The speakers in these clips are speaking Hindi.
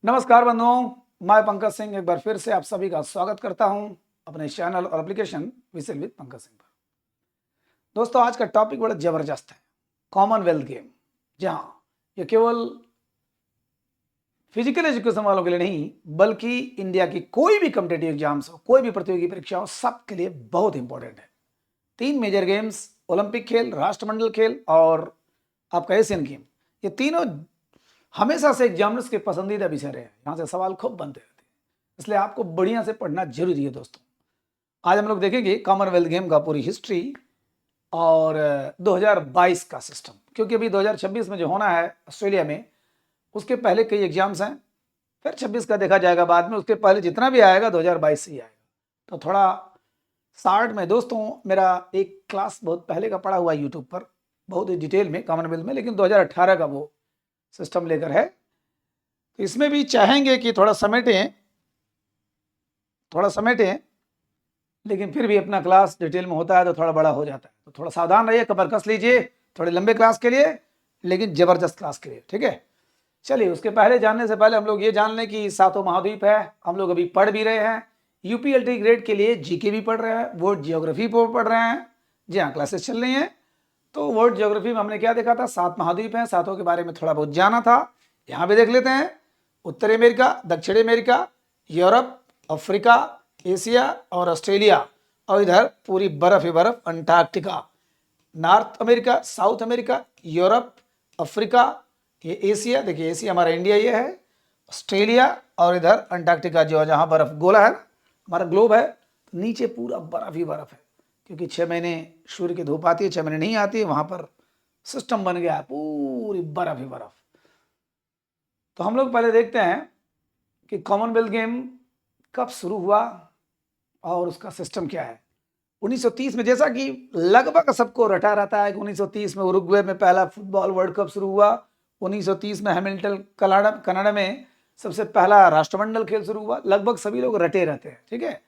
नमस्कार बंधुओं, मैं पंकज सिंह एक बार फिर से आप सभी का स्वागत करता हूं अपने चैनल और application vigil with Pankaj Singh पर। दोस्तों, आज का टॉपिक बड़ा जबरदस्त है, कॉमनवेल्थ गेम। जहां ये केवल फिजिकल एजुकेशन वालों के लिए नहीं बल्कि इंडिया की कोई भी कॉम्पिटेटिव एग्जाम्स हो, कोई भी प्रतियोगी परीक्षा हो, सबके लिए बहुत इंपॉर्टेंट है। 3 मेजर गेम्स, ओलंपिक खेल, राष्ट्रमंडल खेल और आपका एशियन गेम, ये तीनों हमेशा से एग्जामिनर्स के पसंदीदा विषय रहे हैं। यहाँ से सवाल खूब बनते रहते हैं, इसलिए आपको बढ़िया से पढ़ना जरूरी है। दोस्तों, आज हम लोग देखेंगे कॉमनवेल्थ गेम का पूरी हिस्ट्री और 2022 का सिस्टम, क्योंकि अभी 2026 में जो होना है ऑस्ट्रेलिया में, उसके पहले कई एग्जाम्स हैं। फिर 26 का देखा जाएगा बाद में, उसके पहले जितना भी आएगा 2022 से ही आएगा। तो थोड़ा शार्ट में दोस्तों, मेरा एक क्लास बहुत पहले का पढ़ा हुआ है यूट्यूब पर, बहुत ही डिटेल में कॉमनवेल्थ में, लेकिन 2018 का वो सिस्टम लेकर है। तो इसमें भी चाहेंगे कि थोड़ा समेटें, लेकिन फिर भी अपना क्लास डिटेल में होता है तो थोड़ा बड़ा हो जाता है। तो थोड़ा सावधान रहिए, कमर कस लीजिए थोड़े लंबे क्लास के लिए, लेकिन जबरदस्त क्लास के लिए। ठीक है, चलिए उसके पहले जानने से पहले हम लोग ये जान लें कि सातों महाद्वीप है, हम लोग अभी पढ़ भी रहे हैं। यूपीएलटी ग्रेड के लिए जीके भी पढ़ रहे हैं, वर्ल्ड जियोग्राफी पढ़ रहे हैं। जी हाँ, क्लासेस चल रही हैं। तो वर्ल्ड जियोग्राफी में हमने क्या देखा था, 7 महाद्वीप हैं, सातों के बारे में थोड़ा बहुत जाना था। यहाँ भी देख लेते हैं, उत्तरी अमेरिका, दक्षिणी अमेरिका, यूरोप, अफ्रीका, एशिया और ऑस्ट्रेलिया, और इधर पूरी बर्फ ही बर्फ Antarctica. North America, south America, Europe, Africa, ये एशिया, देखिए एशिया हमारा इंडिया ये है, ऑस्ट्रेलिया और इधर अंटार्कटिका जो है, जहाँ बर्फ गोला है हमारा ग्लोब है, तो नीचे पूरा बर्फ ही बर्फ है। क्योंकि 6 महीने सूर्य की धूप आती है, 6 महीने नहीं आती है, वहाँ पर सिस्टम बन गया है पूरी बर्फ ही बर्फ। तो हम लोग पहले देखते हैं कि कॉमनवेल्थ गेम कब शुरू हुआ और उसका सिस्टम क्या है। 1930 में, जैसा कि लगभग सबको रटा रहता है कि 1930 में उरुग्वे में पहला फुटबॉल वर्ल्ड कप शुरू हुआ, 1930 में हैमिल्टन कनाडा में सबसे पहला राष्ट्रमंडल खेल शुरू हुआ, लगभग सभी लोग रटे रहते हैं। ठीक है,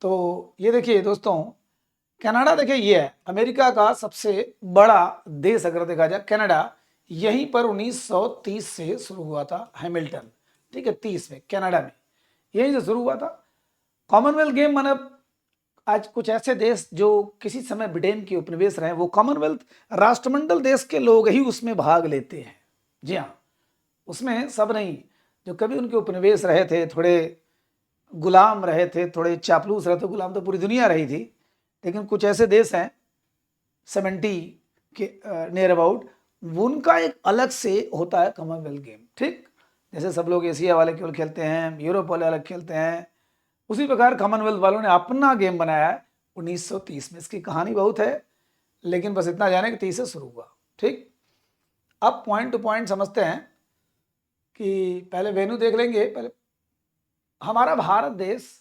तो ये देखिए दोस्तों, कनाडा, देखिए ये है अमेरिका का सबसे बड़ा देश अगर देखा जाए, कनाडा, यहीं पर 1930 से शुरू हुआ था हैमिल्टन। ठीक है, 30 में कनाडा में यहीं से शुरू हुआ था कॉमनवेल्थ गेम। मतलब आज कुछ ऐसे देश जो किसी समय ब्रिटेन के उपनिवेश रहे, वो कॉमनवेल्थ राष्ट्रमंडल देश के लोग ही उसमें भाग लेते हैं। जी हाँ, उसमें सब नहीं, जो कभी उनके उपनिवेश रहे थे, थोड़े गुलाम रहे थे, थोड़े चापलूस रहे थे, गुलाम तो पूरी दुनिया रही थी, लेकिन कुछ ऐसे देश हैं 70 के नियर अबाउट, उनका एक अलग से होता है कॉमनवेल्थ गेम। ठीक, जैसे सब लोग एशिया वाले केवल खेलते हैं, यूरोप वाले अलग खेलते हैं, उसी प्रकार कॉमनवेल्थ वालों ने अपना गेम बनाया है 1930 में। इसकी कहानी बहुत है, लेकिन बस इतना जाने कि 30 से शुरू हुआ। ठीक, अब पॉइंट टू पॉइंट समझते हैं कि पहले वेन्यू देख लेंगे। पहले हमारा भारत देश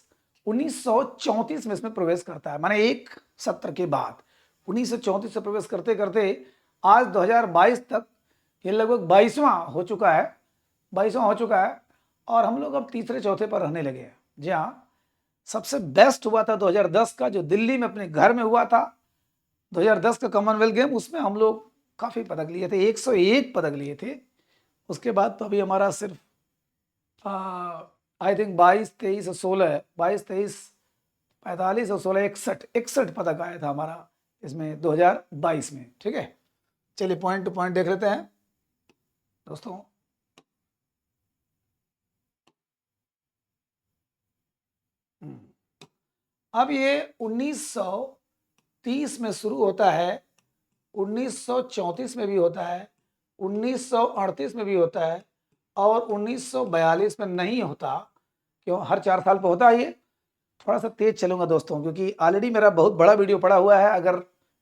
1934 में इसमें प्रवेश करता है, माने एक सत्र के बाद 1934 से प्रवेश करते करते आज 2022 तक ये लगभग 22वां हो चुका है, 22वां हो चुका है, और हम लोग अब तीसरे चौथे पर रहने लगे हैं। जी हाँ, सबसे बेस्ट हुआ था 2010 का, जो दिल्ली में अपने घर में हुआ था, 2010 का कॉमनवेल्थ गेम। उसमें हम लोग काफ़ी पदक लिए थे, 101 पदक लिए थे। उसके बाद तो अभी हमारा सिर्फ आई थिंक 22, 23 और 16, 22, 23, 45 और 16, 61 पदक आया था हमारा इसमें 2022 में। ठीक है, चलिए पॉइंट टू पॉइंट देख लेते हैं दोस्तों। अब ये 1930 में शुरू होता है, 1934 में भी होता है, 1938 में भी होता है, और 1942 में नहीं होता। क्यों, हर 4 साल पर होता है ये। थोड़ा सा तेज चलूंगा दोस्तों, क्योंकि ऑलरेडी मेरा बहुत बड़ा वीडियो पड़ा हुआ है, अगर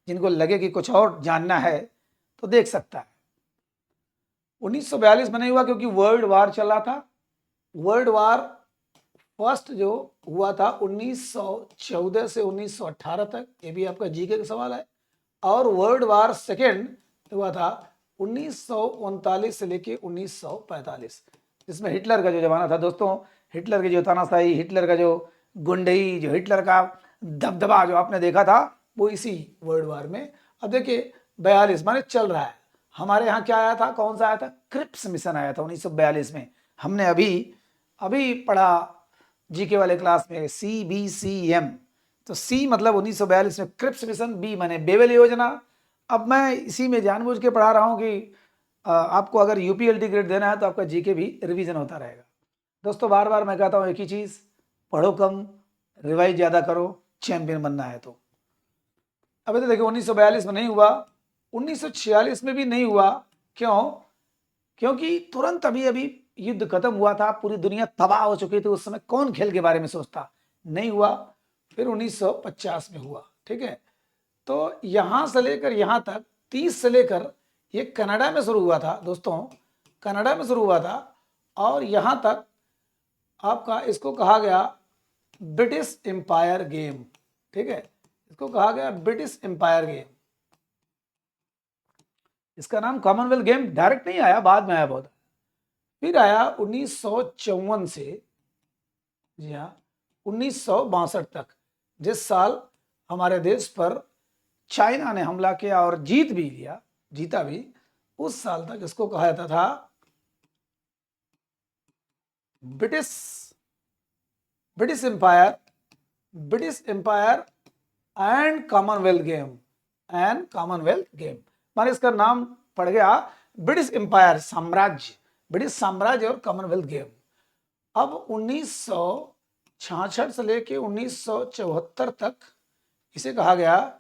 जिनको लगे कि कुछ और जानना है तो देख सकता है। 1942 में नहीं हुआ क्योंकि वर्ल्ड वार चल रहा था। वर्ल्ड वार फर्स्ट जो हुआ था 1914 से 1918 तक, ये भी आपका जीके का सवाल है। और वर्ल्ड वार सेकेंड हुआ था 1939 से लेके 1945, जिसमें हिटलर का जो जमाना था दोस्तों, हिटलर की जो तानाशाही, हिटलर का जो गुंडई, जो हिटलर का दबदबा जो आपने देखा था, वो इसी वर्ल्ड वार में। अब देखिए 42 माने चल रहा है। हमारे यहाँ क्या आया था, कौन सा आया था, क्रिप्स मिशन आया था 1942 में। हमने अभी अभी पढ़ा जीके वाले क्लास में CBCM, तो सी मतलब 1942 में क्रिप्स मिशन, बी माने बेबल योजना। अब मैं इसी में जानबूझ के पढ़ा रहा हूँ कि आपको अगर UPLT ग्रेड देना है तो आपका जीके भी रिवीजन होता रहेगा। दोस्तों बार बार मैं कहता हूँ एक ही चीज़, पढ़ो कम, रिवाइज ज़्यादा करो, चैंपियन बनना है तो। अभी तो देखिए 1942 में नहीं हुआ, 1946 में भी नहीं हुआ। क्यों? क्योंकि तुरंत अभी अभी युद्ध खत्म हुआ था, पूरी दुनिया तबाह हो चुकी थी, उस समय कौन खेल के बारे में सोचता, नहीं हुआ। फिर 1950 में हुआ, ठीक है। तो यहाँ से लेकर यहाँ तक 30 से लेकर, ये कनाडा में शुरू हुआ था दोस्तों, कनाडा में शुरू हुआ था, और यहाँ तक आपका इसको कहा गया ब्रिटिश एम्पायर गेम, ठीक है, इसको कहा गया ब्रिटिश एम्पायर गेम। इसका नाम कॉमनवेल्थ गेम डायरेक्ट नहीं आया, बाद में आया बहुत। फिर आया 1954 से, जी हाँ, 1962 तक, जिस साल हमारे देश पर चाइना ने हमला किया और जीत भी लिया, जीता भी, उस साल तक इसको कहा जाता था British Empire and Commonwealth game, माने इसका नाम पड़ गया ब्रिटिश एम्पायर, साम्राज्य, ब्रिटिश साम्राज्य और कॉमनवेल्थ गेम। अब 1966 से लेके 1974 तक इसे कहा गया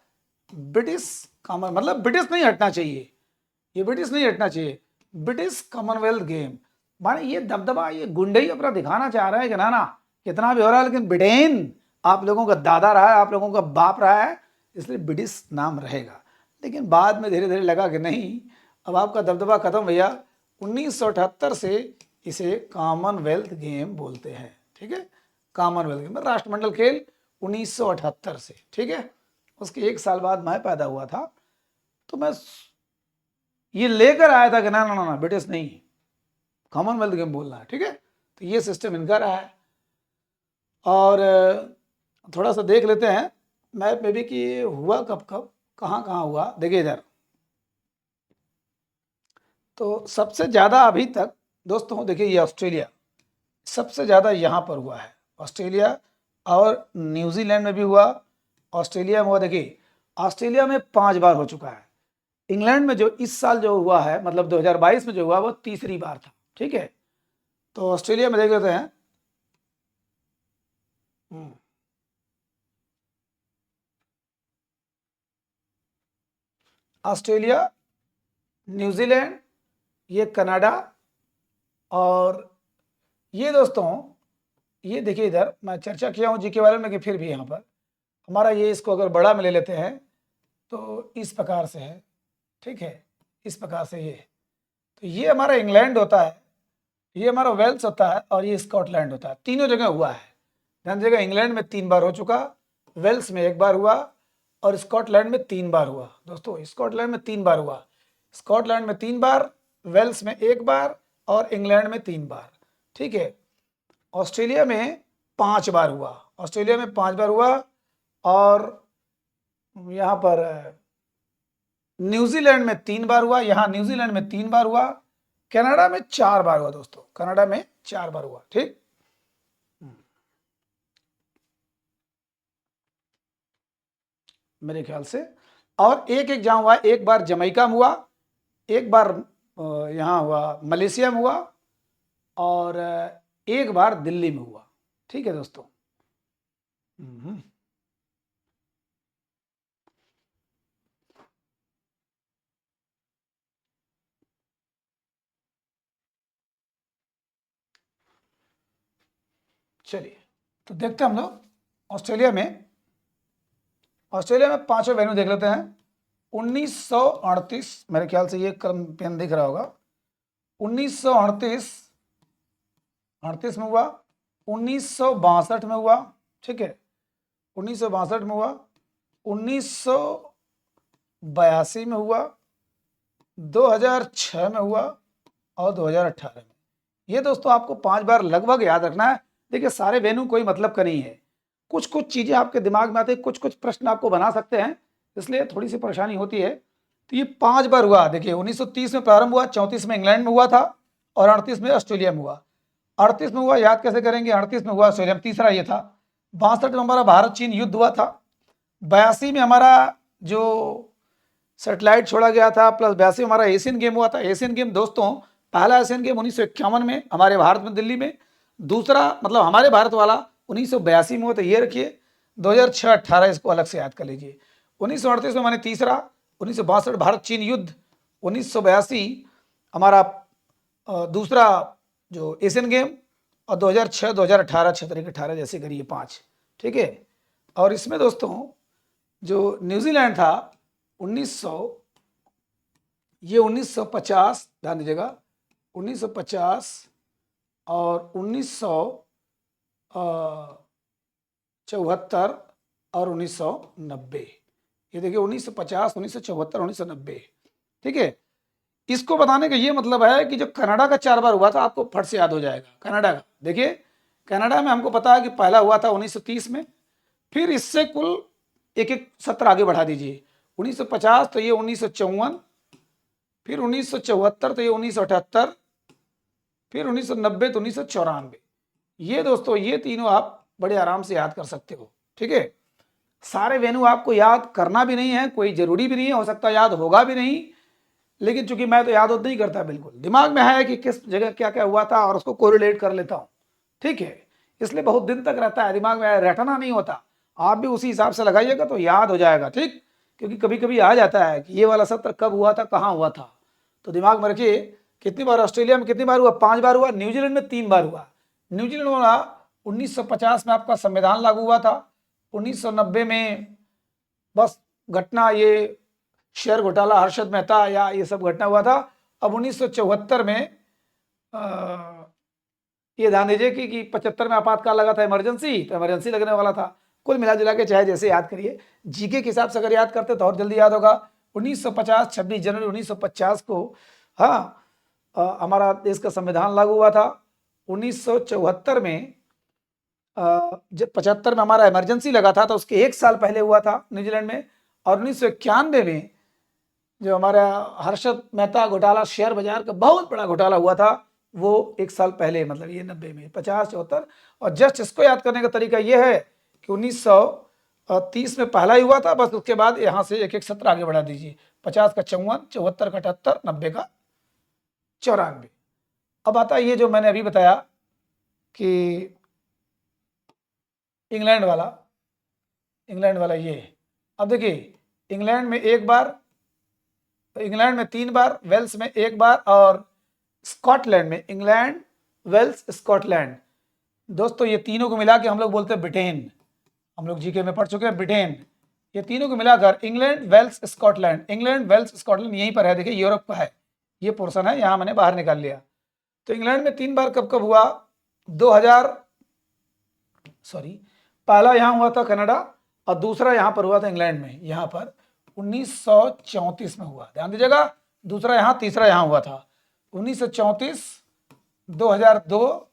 ब्रिटिश कॉमन, मतलब ब्रिटिश नहीं हटना चाहिए, ये ब्रिटिश नहीं हटना चाहिए, ब्रिटिश कॉमनवेल्थ गेम। माने ये दबदबा, ये गुंडई अपना दिखाना चाह रहा है कि ना कितना भी हो रहा है, लेकिन ब्रिटेन आप लोगों का दादा रहा है, आप लोगों का बाप रहा है, इसलिए ब्रिटिश नाम रहेगा। लेकिन बाद में धीरे धीरे लगा कि नहीं, अब आपका दबदबा खत्म भैया, 1978 से इसे कॉमनवेल्थ गेम बोलते हैं, ठीक है, कॉमनवेल्थ गेम, राष्ट्रमंडल खेल 1978 से, ठीक है। उसके एक साल बाद मैं पैदा हुआ था, तो मैं ये लेकर आया था कि ना ना ना ब्रिटिश नहीं, कॉमनवेल्थ गेम बोलना है, ठीक है। तो ये सिस्टम इनका रहा है। और थोड़ा सा देख लेते हैं मैप में भी कि ये हुआ कब कब, कहाँ कहाँ हुआ। देखिए इधर तो सबसे ज़्यादा अभी तक दोस्तों, देखिए ये ऑस्ट्रेलिया सबसे ज़्यादा यहाँ पर हुआ है, ऑस्ट्रेलिया, और न्यूजीलैंड में भी हुआ, ऑस्ट्रेलिया में हुआ। देखिए ऑस्ट्रेलिया में 5 बार हो चुका है। इंग्लैंड में जो इस साल जो हुआ है, मतलब 2022 में जो हुआ, वो तीसरी बार था, ठीक है। तो ऑस्ट्रेलिया में देख लेते हैं। ऑस्ट्रेलिया, न्यूजीलैंड, ये कनाडा, और ये दोस्तों, ये देखिए इधर मैं चर्चा किया हूँ जीके वाले में, कि फिर भी यहाँ पर हमारा ये, इसको अगर बड़ा में ले लेते हैं तो इस प्रकार से है, ठीक है, इस प्रकार से ये, तो ये हमारा इंग्लैंड होता है, ये हमारा वेल्स होता है, और ये स्कॉटलैंड होता है। तीनों जगह हुआ है, ध्यान दीजिएगा। इंग्लैंड में 3 बार हो चुका, वेल्स में 1 बार हुआ, और स्कॉटलैंड में 3 बार हुआ। दोस्तों स्कॉटलैंड में 3 बार हुआ, स्कॉटलैंड में 3 बार, वेल्स में 1 बार, और इंग्लैंड में 3 बार, ठीक है। ऑस्ट्रेलिया में 5 बार हुआ, ऑस्ट्रेलिया में 5 बार हुआ, और यहाँ पर न्यूजीलैंड में 3 बार हुआ, यहाँ न्यूजीलैंड में 3 बार हुआ, कनाडा में 4 बार हुआ दोस्तों, कनाडा में 4 बार हुआ, ठीक। मेरे ख्याल से, और एक एक जहाँ हुआ, एक बार जमैका में हुआ, एक बार यहाँ हुआ मलेशिया में हुआ, और एक बार दिल्ली में हुआ, ठीक है दोस्तों। चलिए तो देखते हैं हम लोग ऑस्ट्रेलिया में, ऑस्ट्रेलिया में 5वें वेन्यू देख लेते हैं। 1938, मेरे ख्याल से ये क्रम पेन दिख रहा होगा, 1938 में हुआ, 1962 में हुआ, ठीक है, 1962 में हुआ, 1982 में हुआ, 2006 में हुआ, और 2018 में। ये दोस्तों आपको 5 बार लगभग याद रखना है। देखिए सारे वेन्यू कोई मतलब का नहीं है, कुछ कुछ चीज़ें आपके दिमाग में आती है, कुछ कुछ प्रश्न आपको बना सकते हैं, इसलिए थोड़ी सी परेशानी होती है। तो ये 5 बार हुआ। देखिए 1930 में प्रारंभ हुआ, 34 में इंग्लैंड में हुआ था, और 38 में ऑस्ट्रेलिया में हुआ। 38 में हुआ, याद कैसे करेंगे, 38 में हुआ सोलम, तीसरा ये था। 62 में हमारा भारत चीन युद्ध हुआ था। 82 में हमारा जो सैटेलाइट छोड़ा गया था, प्लस 82 में हमारा एशियन गेम हुआ था। एशियन गेम दोस्तों, पहला एशियन गेम 1951 में हमारे भारत में, दिल्ली में। दूसरा मतलब हमारे भारत वाला 1982 में हुआ था, ये रखिए। 2006-18 इसको अलग से याद कर लीजिए। 1938 में हमारे तीसरा, 1962 भारत चीन युद्ध, 1982 हमारा दूसरा जो एशियन गेम, और 2006, 2018, 6 18 जैसे करिए 5, ठीक है। और इसमें दोस्तों जो न्यूजीलैंड था 1900, ये 1950, ध्यान दीजिएगा, 1950 और 1974 और 1990, ये देखिए 1950, 1974, 1990, ठीक है। इसको बताने का ये मतलब है कि जो कनाडा का 4 बार हुआ था, आपको फट से याद हो जाएगा कनाडा का। देखिए कनाडा में हमको पता है कि पहला हुआ था 1930 में, फिर इससे कुल एक एक सत्र आगे बढ़ा दीजिए। 1950 तो ये 1954, फिर 1974 तो ये 1978, फिर 1990 तो 1994। ये दोस्तों, ये तीनों आप बड़े आराम से याद कर सकते हो, ठीक है। सारे वेन्यू आपको याद करना भी नहीं है, कोई जरूरी भी नहीं है, हो सकता है याद होगा भी नहीं, लेकिन चूंकि मैं तो याद नहीं करता, बिल्कुल दिमाग में है कि किस जगह क्या क्या हुआ था और उसको कोरिलेट कर लेता हूँ, ठीक है। इसलिए बहुत दिन तक रहता है दिमाग में, रटना नहीं होता। आप भी उसी हिसाब से लगाइएगा तो याद हो जाएगा, ठीक। क्योंकि कभी कभी आ जाता है कि ये वाला सत्र कब हुआ था, कहाँ हुआ था, तो दिमाग में रखिए। कितनी बार ऑस्ट्रेलिया में, कितनी बार हुआ, 5 बार हुआ। न्यूजीलैंड में 3 बार हुआ। न्यूजीलैंड वाला 1950 में आपका संविधान लागू हुआ था। 1990 में बस घटना, ये शेयर घोटाला, हर्षद मेहता, या ये सब घटना हुआ था। अब 1974 में ये ध्यान दीजिए कि 75 में आपातकाल लगा था, इमरजेंसी, तो इमरजेंसी लगने वाला था। कुल मिला जुला के चाहे जैसे याद करिए, जीके के हिसाब से अगर याद करते तो और जल्दी याद होगा। 1950, 26 जनवरी 1950 को, हाँ, हमारा देश का संविधान लागू हुआ था। 1974 में, जब 75 में हमारा इमरजेंसी लगा था, तो उसके 1 साल पहले हुआ था न्यूजीलैंड में। और 1991 में जो हमारा हर्षद मेहता घोटाला, शेयर बाजार का बहुत बड़ा घोटाला हुआ था, वो 1 साल पहले, मतलब ये 90 में, 50, 74। और जस्ट इसको याद करने का तरीका ये है कि 1930 में पहला ही हुआ था, बस उसके बाद यहाँ से एक एक सत्र आगे बढ़ा दीजिए। 50 का 54, 74 का 78, 90 का 94। अब आता है ये जो मैंने अभी बताया कि इंग्लैंड वाला ये। अब देखिए इंग्लैंड में 1 बार, इंग्लैंड में 3 बार, वेल्स में 1 बार, और स्कॉटलैंड में, इंग्लैंड, वेल्स, स्कॉटलैंड, दोस्तों ये तीनों को मिला के हम लोग बोलते हैं ब्रिटेन। हम लोग जीके में पढ़ चुके हैं ब्रिटेन। ये तीनों को मिलाकर England, Wales, Scotland, England, Wales, Scotland यहीं पर है। देखिए यूरोप का है ये पोर्शन है, यहाँ मैंने बाहर निकाल लिया। तो इंग्लैंड में 3 बार कब कब हुआ, 2000, सॉरी, पहला यहाँ हुआ था कनाडा, और दूसरा यहाँ पर हुआ था इंग्लैंड में, यहाँ पर 1934 में हुआ, ध्यान दीजिएगा। दूसरा यहाँ, तीसरा यहाँ हुआ था 1934, 2002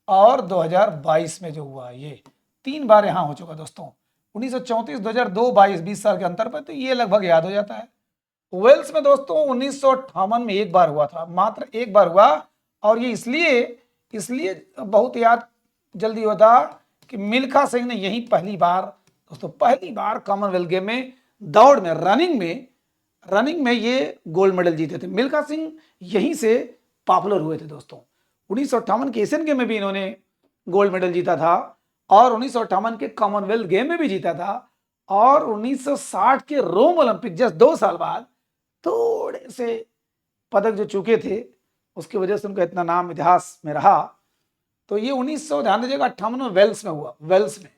और 2022 में जो हुआ, ये 3 बार यहाँ हो चुका दोस्तों। 1934, 2002, 22, 20 साल के अंतर पर, तो ये लगभग याद हो जाता है। वेल्स में दोस्तों 1958 में 1 बार हुआ था, मात्र 1 बार हुआ। और ये इसलिए बहुत याद जल्दी होता कि मिल्खा सिंह ने यही पहली बार दोस्तों, पहली बार कॉमनवेल्थ गेम में, दौड़ में, रनिंग में ये गोल्ड मेडल जीते थे। मिल्खा सिंह यहीं से पॉपुलर हुए थे दोस्तों। 1958 के एशियन गेम में भी इन्होंने गोल्ड मेडल जीता था, और 1958 के कॉमनवेल्थ गेम में भी जीता था, और 1960 के रोम ओलंपिक जस्ट 2 साल बाद थोड़े से पदक जो चूके थे, उसकी वजह से उनका इतना नाम इतिहास में रहा। तो ये 1900, ध्यान दीजिएगा, 58 में वेल्स में हुआ, वेल्स में,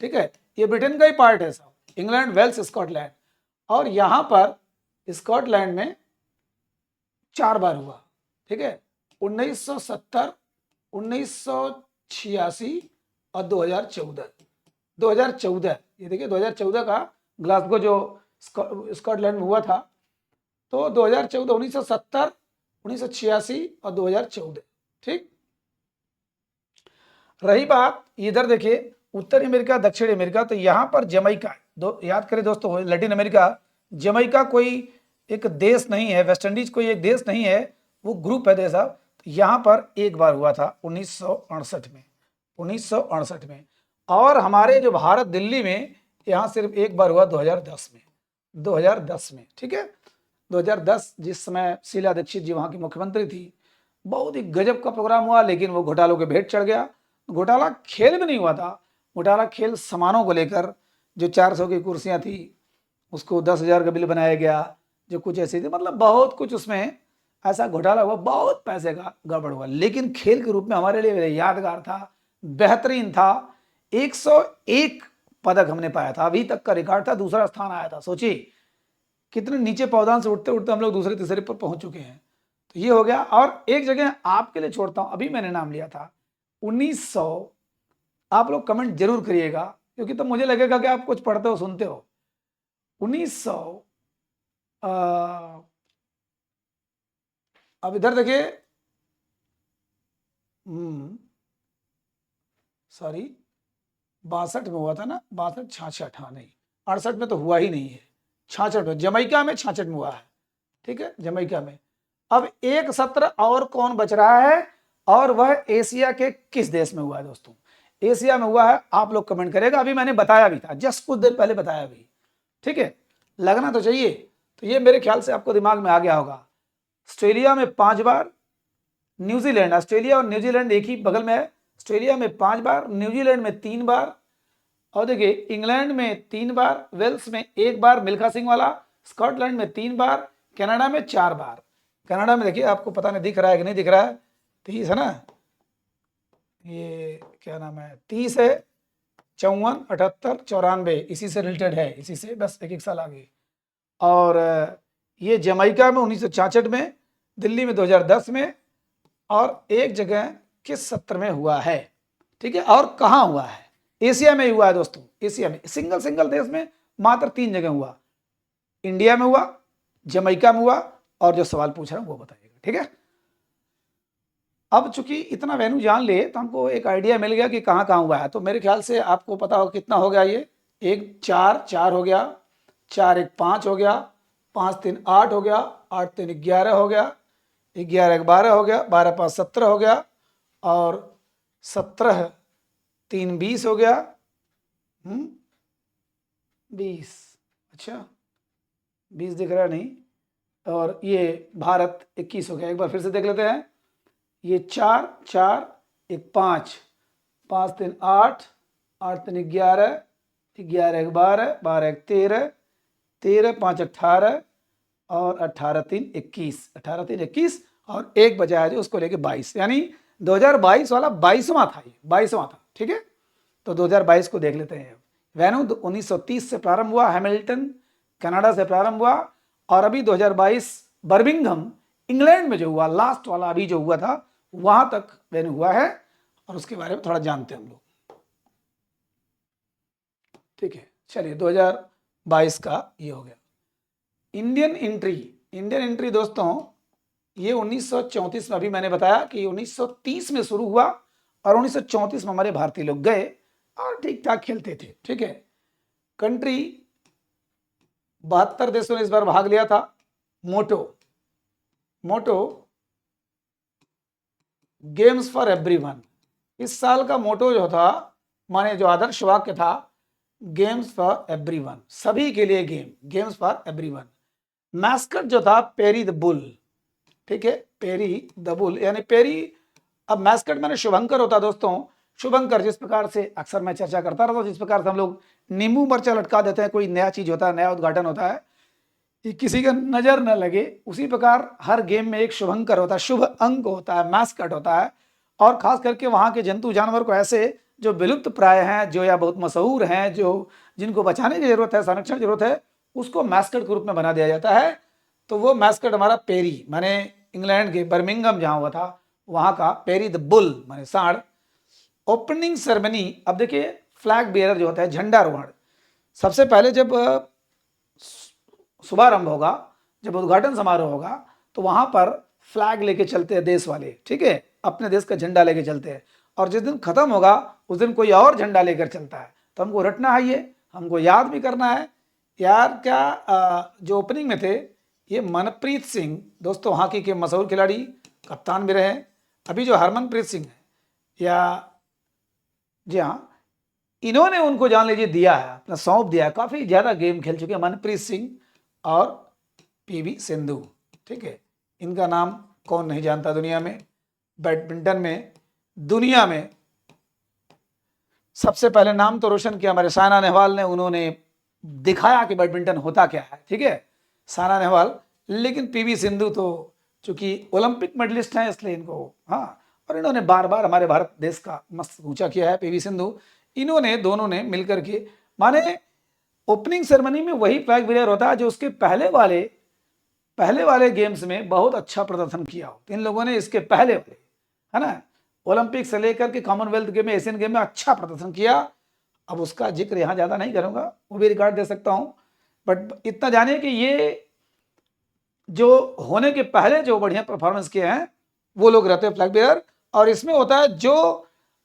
ठीक है। ये ब्रिटेन का ही पार्ट है सब, इंग्लैंड, वेल्स, स्कॉटलैंड। और यहां पर स्कॉटलैंड में 4 बार हुआ, ठीक है। 1970, 1986 और 2014। ये देखिए 2014 का ग्लासगो जो स्कॉटलैंड में हुआ था, तो 2014, 1970, 1986 और 2014, ठीक। रही बात इधर देखिए उत्तरी अमेरिका, दक्षिण अमेरिका, तो यहाँ पर जमैका, याद करें दोस्तों, लैटिन अमेरिका, जमैका कोई एक देश नहीं है, वेस्ट इंडीज कोई एक देश नहीं है, वो ग्रुप है देश। साहब यहाँ पर एक बार हुआ था 1968 में, 1968 में। और हमारे जो भारत दिल्ली में यहाँ सिर्फ एक बार हुआ 2010 में, 2010 में, ठीक है। 2010 जिस समय शीला दीक्षित जी वहाँ की मुख्यमंत्री थी, बहुत ही गजब का प्रोग्राम हुआ, लेकिन वो घोटालों के भेंट चढ़ गया। घोटाला खेल में नहीं हुआ था, घोटाला खेल सामानों को लेकर, जो 400 की कुर्सियाँ थी उसको 10,000 का बिल बनाया गया, जो कुछ ऐसी थी, मतलब बहुत कुछ उसमें ऐसा घोटाला हुआ, बहुत पैसे का गड़बड़ हुआ। लेकिन खेल के रूप में हमारे लिए यादगार था, बेहतरीन था। 101 पदक हमने पाया था, अभी तक का रिकॉर्ड था, दूसरा स्थान आया था। सोचिए कितने नीचे पौधान से उठते उठते हम लोग दूसरे तीसरे पर पहुंच चुके हैं। तो ये हो गया। और एक जगह आपके लिए छोड़ता हूं, अभी मैंने नाम लिया था 1900, आप लोग कमेंट जरूर करिएगा, क्योंकि तो मुझे लगेगा कि आप कुछ पढ़ते हो सुनते हो। 1900, अब इधर देखिए, सॉरी 62 में हुआ था ना, 62 66, हाँ नहीं 68 में तो हुआ ही नहीं है, 66 में, जमैका में 66 में हुआ है, ठीक है, जमैका में। अब एक सत्र और कौन बच रहा है, और वह एशिया के किस देश में हुआ है दोस्तों? एशिया में हुआ है, आप लोग कमेंट करेगा। अभी मैंने बताया भी था, जस्ट कुछ देर पहले बताया भी, ठीक है, लगना तो चाहिए। तो ये मेरे ख्याल से आपको दिमाग में आ गया होगा। ऑस्ट्रेलिया में 5 बार, न्यूजीलैंड, ऑस्ट्रेलिया और न्यूजीलैंड एक ही बगल में है। ऑस्ट्रेलिया में 5 बार, न्यूजीलैंड में 3 बार, और देखिए इंग्लैंड में 3 बार, वेल्स में 1 बार मिल्खा सिंह वाला, स्कॉटलैंड में 3 बार, कनाडा में 4 बार। कनाडा में देखिए, आपको पता नहीं दिख रहा है कि नहीं दिख रहा है, 30 है ना, ये क्या नाम है, 30 है, 54, 78, 94, इसी से रिलेटेड है, इसी से बस एक साल आगे। और ये जमैका में 1966 में, दिल्ली में 2010 में, और एक जगह किस सत्र में हुआ है, ठीक है, और कहाँ हुआ है? एशिया में हुआ है दोस्तों, एशिया में, सिंगल देश में मात्र 3 जगह हुआ। इंडिया में हुआ, जमैका में हुआ, और जो सवाल पूछ रहा हूं वो बताइएगा, ठीक है। अब चूंकि इतना वेन्यू जान ले तो हमको एक आइडिया मिल गया कि कहाँ कहाँ हुआ है। तो मेरे ख्याल से आपको पता हो कितना हो गया, ये 1 4 4 हो गया, 4 1 5 हो गया, 5 3 8 हो गया, 8 3 11 हो गया, 11 1 12 हो गया, 12 5 17 हो गया, और 17 3 20 हो गया, 20, अच्छा 20 दिख रहा नहीं, और ये भारत 21 हो गया। एक बार फिर से देख लेते हैं, ये 4 4 1 5, 5 3 8, 8 3 11, 11 1 12, 12 1 13, 13 5 18, और 18 3 21, 18 3 21, और एक बचा है जो उसको लेके 22, यानी 2022 वाला 22वां था, ये 22वां था, ठीक है। तो 2022 को देख लेते हैं। वेन्यू 1930 से प्रारंभ हुआ, हैमिल्टन कनाडा से प्रारंभ हुआ, और अभी 2022 बर्मिंघम इंग्लैंड में जो हुआ, लास्ट वाला अभी जो हुआ था, वहां तक वेन्यू हुआ है, और उसके बारे में थोड़ा जानते हैं हम लोग, ठीक है। चलिए 2022 का ये हो गया। इंडियन एंट्री दोस्तों, ये 1934 में, अभी मैंने बताया कि 1930 में शुरू हुआ, और 1934 में हमारे भारतीय लोग गए और ठीक ठाक खेलते थे, ठीक है। कंट्री 72 देशों ने इस बार भाग लिया था। मोटो गेम्स फॉर एवरीवन, इस साल का मोटो जो था, माने जो आदर्श वाक्य था, गेम्स फॉर एवरीवन, सभी के लिए game, games for everyone. Mascot जो था पेरी द बुल, ठीक है, पेरी द बुल, यानी पेरी, अब मैस्कट माने शुभंकर होता दोस्तों। शुभंकर, जिस प्रकार से अक्सर मैं चर्चा करता रहता हूं, जिस प्रकार से हम लोग नींबू मरचा लटका देते हैं, कोई नया चीज होता है, नया उद्घाटन होता है कि किसी का नजर न लगे, उसी प्रकार हर गेम में एक शुभंकर होता है, शुभ अंक होता है, मैस्कट होता है। और खास करके वहां के जंतु जानवर को, ऐसे जो विलुप्त प्राय हैं, जो या बहुत मशहूर हैं, जो जिनको बचाने की जरूरत है, संरक्षण की जरूरत है, उसको मैस्कट के रूप में बना दिया जाता है। तो वो मैस्कट हमारा पेरी, माने इंग्लैंड के बर्मिंघम जहां हुआ था, वहां का पेरी द बुल माने सांड। ओपनिंग सेरेमनी, अब देखिए फ्लैग बियरर जो होता है, झंडारोहण, सबसे पहले जब शुभारंभ होगा, जब उद्घाटन समारोह होगा, तो वहां पर फ्लैग लेके चलते हैं देश वाले, ठीक है, अपने देश का झंडा लेके चलते हैं। और जिस दिन खत्म होगा उस दिन कोई और झंडा लेकर चलता है। तो हमको रटना है, ये हमको याद भी करना है यार। क्या जो ओपनिंग में थे, ये मनप्रीत सिंह दोस्तों, हॉकी के मशहूर खिलाड़ी, कप्तान भी रहे, अभी जो हरमनप्रीत सिंह है, या जी हाँ, इन्होंने उनको जान लीजिए दिया है, अपना सौंप दिया है। काफ़ी ज़्यादा गेम खेल चुके हैं मनप्रीत सिंह और पीवी सिंधु, ठीक है। इनका नाम कौन नहीं जानता दुनिया में। बैडमिंटन में दुनिया में सबसे पहले नाम तो रोशन किया हमारे साइना नेहवाल ने, उन्होंने दिखाया कि बैडमिंटन होता क्या है, ठीक है, साइना नेहवाल। लेकिन पीवी सिंधु तो चूंकि ओलंपिक मेडलिस्ट हैं इसलिए इनको, हाँ, और इन्होंने बार बार हमारे भारत देश का मस्त ऊंचा किया है पीवी सिंधु। इन्होंने दोनों ने मिलकर के, माने ओपनिंग सेरेमनी में वही फ्लैग बेयर होता है जो उसके पहले वाले गेम्स में बहुत अच्छा प्रदर्शन किया हो। इन लोगों ने इसके पहले वाले, है ना, ओलंपिक से लेकर के कॉमनवेल्थ गेम में, एशियन गेम में अच्छा प्रदर्शन किया। अब उसका जिक्र यहाँ ज़्यादा नहीं करूँगा, वो भी रिकॉर्ड दे सकता हूँ, बट इतना जाने कि ये जो होने के पहले जो बढ़िया परफॉर्मेंस किए हैं वो लोग रहते हैं फ्लैग बेयर। और इसमें होता है जो